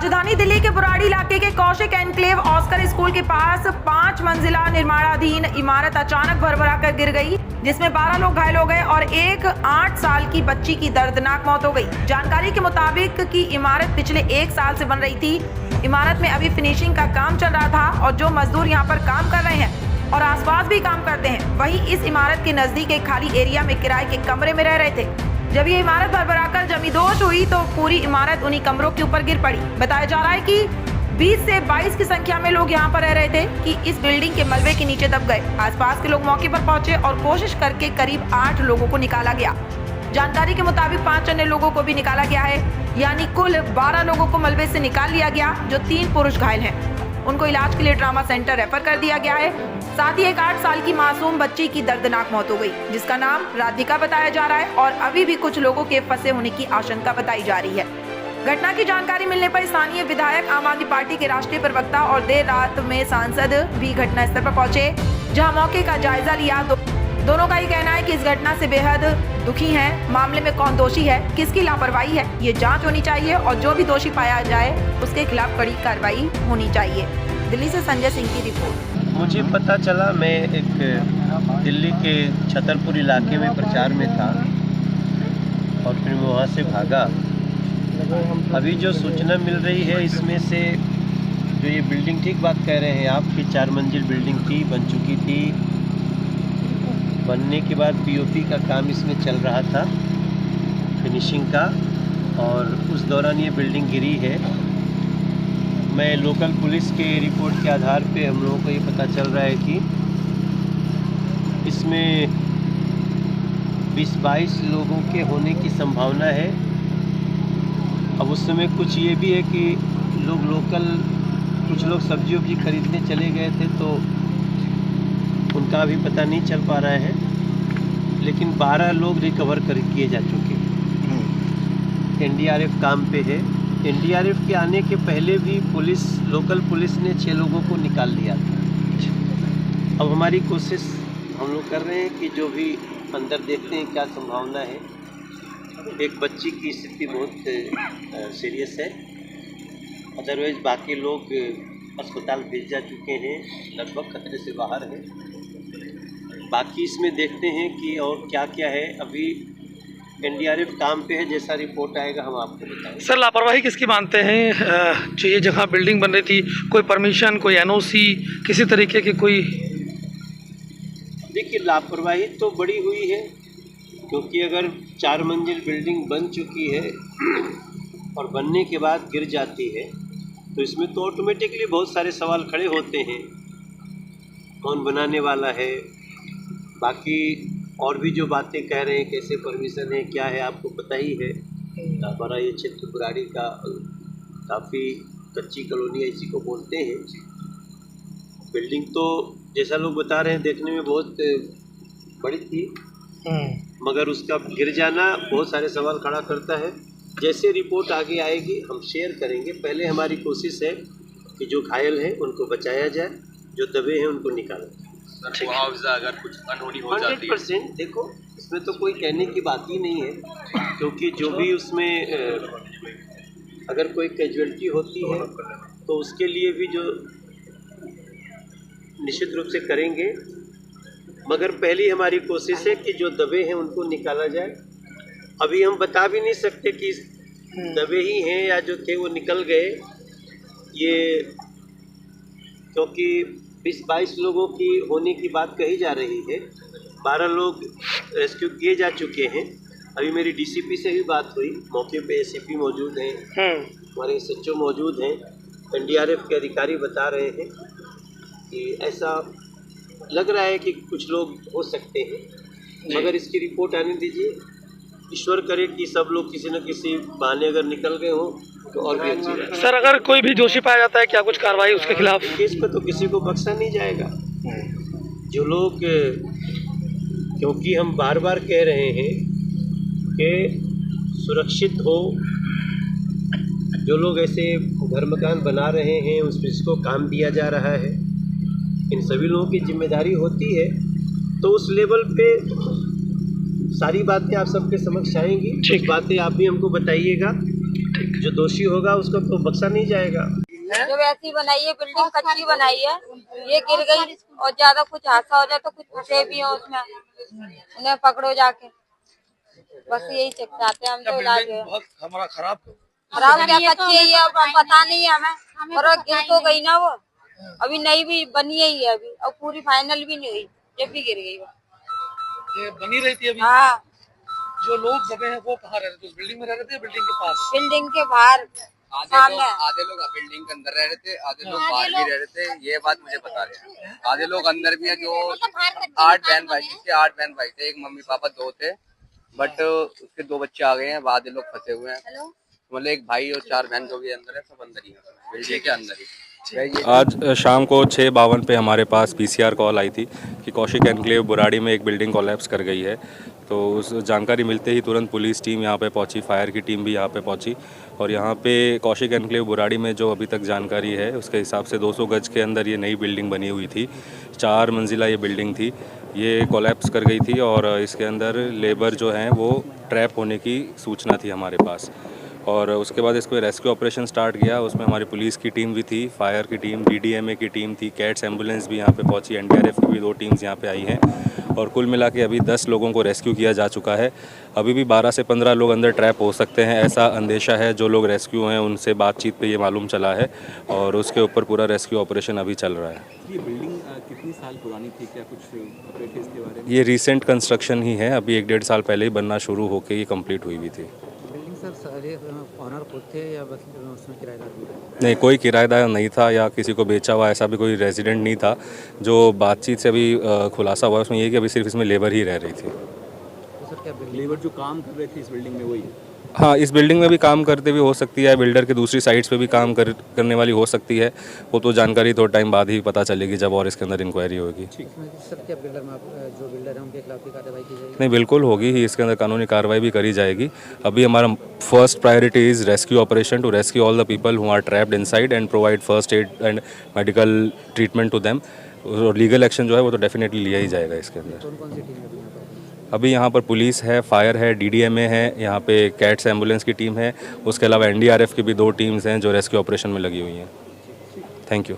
राजधानी दिल्ली के बुराड़ी इलाके के कौशिक एनक्लेव ऑस्कर स्कूल के पास 5 मंजिला निर्माणाधीन इमारत अचानक भरभरा कर गिर गई, जिसमें 12 लोग घायल हो गए और एक 8 साल की बच्ची की दर्दनाक मौत हो गई। जानकारी के मुताबिक कि इमारत पिछले 1 साल से बन रही थी। इमारत में अभी फिनिशिंग का काम चल रहा था और जो मजदूर यहाँ पर काम कर रहे हैं और आसपास भी काम करते हैं, वहीं इस इमारत के नजदीक एक खाली एरिया में किराए के कमरे में रह रहे थे। जब ये इमारत भरभराकर जमींदोज हुई तो पूरी इमारत उन्हीं कमरों के ऊपर गिर पड़ी। बताया जा रहा है कि 20 से 22 की संख्या में लोग यहाँ पर रह रहे थे कि इस बिल्डिंग के मलबे के नीचे दब गए। आसपास के लोग मौके पर पहुंचे और कोशिश करके करीब 8 लोगों को निकाला गया। जानकारी के मुताबिक 5 अन्य लोगों को भी निकाला गया है, यानी कुल 12 लोगों को मलबे से निकाल लिया गया, जो 3 पुरुष घायल हैं। उनको इलाज के लिए ट्रॉमा सेंटर रेफर कर दिया गया है। साथ ही एक 8 साल की मासूम बच्ची की दर्दनाक मौत हो गई, जिसका नाम राधिका बताया जा रहा है और अभी भी कुछ लोगों के फंसे होने की आशंका बताई जा रही है। घटना की जानकारी मिलने पर स्थानीय विधायक, आम आदमी पार्टी के राष्ट्रीय प्रवक्ता और देर रात में सांसद भी घटनास्थल पर पहुंचे, जहां मौके का जायजा लिया। दोनों का ये कहना है कि इस घटना से बेहद दुखी हैं। मामले में कौन दोषी है, किसकी लापरवाही है, ये जांच होनी चाहिए और जो भी दोषी पाया जाए उसके खिलाफ कड़ी कार्रवाई होनी चाहिए। दिल्ली से संजय सिंह की रिपोर्ट। मुझे पता चला, मैं एक दिल्ली के छतरपुर इलाके में प्रचार में था और फिर मैं वहाँ से भागा। अभी जो सूचना मिल रही है इसमें से जो ये बिल्डिंग, ठीक बात कह रहे हैं आप कि 4 मंजिल बिल्डिंग थी, बन चुकी थी। बनने के बाद पीओपी का काम इसमें चल रहा था, फिनिशिंग का, और उस दौरान ये बिल्डिंग गिरी है। मैं लोकल पुलिस के रिपोर्ट के आधार पे हम लोगों को ये पता चल रहा है कि इसमें 20-22 लोगों के होने की संभावना है। अब उस समय कुछ ये भी है कि कुछ लोग सब्जी वब्जी खरीदने चले गए थे, तो उनका अभी पता नहीं चल पा रहा है, लेकिन 12 लोग रिकवर किए जा चुके हैं। एनडीआरएफ काम पे है। एनडीआरएफ के आने के पहले भी लोकल पुलिस ने 6 लोगों को निकाल लिया था। अब हमारी कोशिश हम लोग कर रहे हैं कि जो भी अंदर देखते हैं क्या संभावना है। एक बच्ची की स्थिति बहुत सीरियस है, अदरवाइज बाकी लोग अस्पताल भेज जा चुके हैं, लगभग खतरे से बाहर हैं। बाकी इसमें देखते हैं कि और क्या क्या है। अभी एनडीआरएफ काम पे है, जैसा रिपोर्ट आएगा हम आपको बताएंगे। सर, लापरवाही किसकी मानते हैं? जो ये जगह बिल्डिंग बन रही थी, कोई परमिशन, कोई एनओसी, किसी तरीके की कोई? देखिए, लापरवाही तो बड़ी हुई है, क्योंकि अगर 4 मंजिल बिल्डिंग बन चुकी है और बनने के बाद गिर जाती है तो इसमें तो ऑटोमेटिकली बहुत सारे सवाल खड़े होते हैं। कौन बनाने वाला है, बाकी और भी जो बातें कह रहे हैं, कैसे परमिशन है, क्या है, आपको पता ही है। हमारा ये क्षेत्र बुराड़ी का काफ़ी कच्ची कॉलोनी ऐसी को बोलते हैं। बिल्डिंग तो जैसा लोग बता रहे हैं देखने में बहुत बड़ी थी, मगर उसका गिर जाना बहुत सारे सवाल खड़ा करता है। जैसे रिपोर्ट आगे आएगी हम शेयर करेंगे। पहले हमारी कोशिश है कि जो घायल हैं उनको बचाया जाए, जो दबे हैं उनको निकाला जाए। मुआवजा अगर कुछ अनहोनी हो जाती है 100%। देखो, इसमें तो कोई कहने की बात ही नहीं है, क्योंकि जो भी उसमें अगर कोई कैजुअलिटी होती है तो उसके लिए भी जो निश्चित रूप से करेंगे, मगर पहली हमारी कोशिश है कि जो दबे हैं उनको निकाला जाए। अभी हम बता भी नहीं सकते कि दबे ही हैं या जो थे वो निकल गए, ये क्योंकि 20-22 लोगों की होने की बात कही जा रही है। 12 लोग रेस्क्यू किए जा चुके हैं। अभी मेरी डीसीपी से भी बात हुई, मौके पे एसीपी मौजूद हैं, हमारे एसएचओ मौजूद हैं, एनडीआरएफ के अधिकारी बता रहे हैं कि ऐसा लग रहा है कि कुछ लोग हो सकते हैं, मगर इसकी रिपोर्ट आने दीजिए। ईश्वर करे कि सब लोग किसी न किसी बहाने अगर निकल गए हो तो और भी अच्छी बात। सर, अगर कोई भी दोषी पाया जाता है, क्या कुछ कार्रवाई उसके खिलाफ? केस पे तो किसी को बख्शा नहीं जाएगा। जो लोग, क्योंकि हम बार बार कह रहे हैं कि सुरक्षित हो, जो लोग ऐसे घर मकान बना रहे हैं उस पर जिसको काम दिया जा रहा है, इन सभी लोगों की जिम्मेदारी होती है। तो उस लेवल पे सारी बातें आप सबके समक्ष आएंगी। कुछ बातें आप भी हमको बताइएगा जो दोषी होगा उसको तो बख्शा नहीं जाएगा। जब ऐसी बनाई है बिल्डिंग, कच्ची बनाई है, ये गिर गई और ज्यादा कुछ हादसा हो जाए तो कुछ फंसे भी हो उसमें, उन्हें पकड़ो जाके, बस यही चाहते हैं हम तो। इलाज बहुत हमारा खराब क्या कच्ची है, अब पता नहीं है हमें, और गिर तो गई ना वो, अभी नई भी बनी ही है अभी, और पूरी फाइनल भी नहीं हुई जब भी गिर गई वो। ये बनी रही थी अभी। हाँ, जो लोग दबे हैं वो कहाँ रह रहे थे? उस बिल्डिंग में रह रहे थे, बिल्डिंग के पास? बिल्डिंग के बाहर सामने। आधे लोग बिल्डिंग के अंदर रह रहे थे, आधे लोग बाहर भी रह रहे थे, ये बात मुझे बता रहे हैं। आधे लोग अंदर भी है, जो 8 बहन भाई थे, एक मम्मी पापा 2 थे, बट उसके 2 बच्चे आ गए हैं, आधे लोग फंसे हुए हैं, मतलब एक भाई और 4 बहन जो भी अंदर है, सब अंदर ही है, बिल्डिंग के अंदर ही। आज शाम को 6:52 पे हमारे पास पीसीआर कॉल आई थी कि कौशिक एनक्लेव बुराड़ी में एक बिल्डिंग कोलैप्स कर गई है। तो उस जानकारी मिलते ही तुरंत पुलिस टीम यहाँ पे पहुँची, फायर की टीम भी यहाँ पे पहुँची, और यहाँ पे कौशिक एनक्लेव बुराड़ी में जो अभी तक जानकारी है उसके हिसाब से 200 गज के अंदर ये नई बिल्डिंग बनी हुई थी। 4 मंजिला ये बिल्डिंग थी, ये कोलैप्स कर गई थी और इसके अंदर लेबर जो हैं वो ट्रैप होने की सूचना थी हमारे पास। और उसके बाद इसको रेस्क्यू ऑपरेशन स्टार्ट किया, उसमें हमारी पुलिस की टीम भी थी, फायर की टीम, डीडीएमए की टीम थी, कैट्स एम्बुलेंस भी यहाँ पे पहुँची, एनडीआरएफ की भी 2 टीम्स यहाँ पे आई हैं, और कुल मिला के अभी 10 लोगों को रेस्क्यू किया जा चुका है। अभी भी 12 से 15 लोग अंदर ट्रैप हो सकते हैं, ऐसा अंदेशा है। जो लोग रेस्क्यू हैं उनसे बातचीत पे ये मालूम चला है, और उसके ऊपर पूरा रेस्क्यू ऑपरेशन अभी चल रहा है। ये बिल्डिंग कितनी साल पुरानी थी, क्या कुछ अपडेट है इसके बारे में? ये रिसेंट कंस्ट्रक्शन ही है, अभी 1-1.5 साल पहले ही बनना शुरू होकर ये कंप्लीट हुई हुई थी। बिल्डिंग सर सारे ऑनर खुद थे या बस उसमें किराएदार भी थे? नहीं, कोई किराएदार नहीं था या किसी को बेचा हुआ ऐसा भी कोई रेजिडेंट नहीं था। जो बातचीत से अभी खुलासा हुआ है उसमें ये कि अभी सिर्फ इसमें लेबर ही रह रही थी। तो सर क्या लेबर जो काम कर रहे थे इस बिल्डिंग में वही है? हाँ, इस बिल्डिंग में भी काम करते भी हो सकती है, बिल्डर के दूसरी साइड्स पे भी काम करने वाली हो सकती है। वो तो जानकारी थोड़ा टाइम बाद ही पता चलेगी जब और इसके अंदर इंक्वायरी होगी। सर क्या बिल्डर में जो बिल्डर है उनके खिलाफ भी कार्रवाई की जाएगी? नहीं, बिल्कुल होगी ही, इसके अंदर कानूनी कार्रवाई भी करी जाएगी। अभी हमारा first priority is rescue operation to rescue all the people who are trapped inside and provide first aid and medical treatment to them. और लीगल एक्शन जो है वो तो डेफिनेटली लिया ही जाएगा इसके अंदर। कौन सी टीम है अभी यहाँ पर पुलिस है, फायर है, डीडीएमए है, यहाँ पे कैट्स एम्बुलेंस की टीम है, उसके अलावा एनडीआरएफ की भी 2 टीम्स हैं जो रेस्क्यू ऑपरेशन में लगी हुई हैं। Thank you.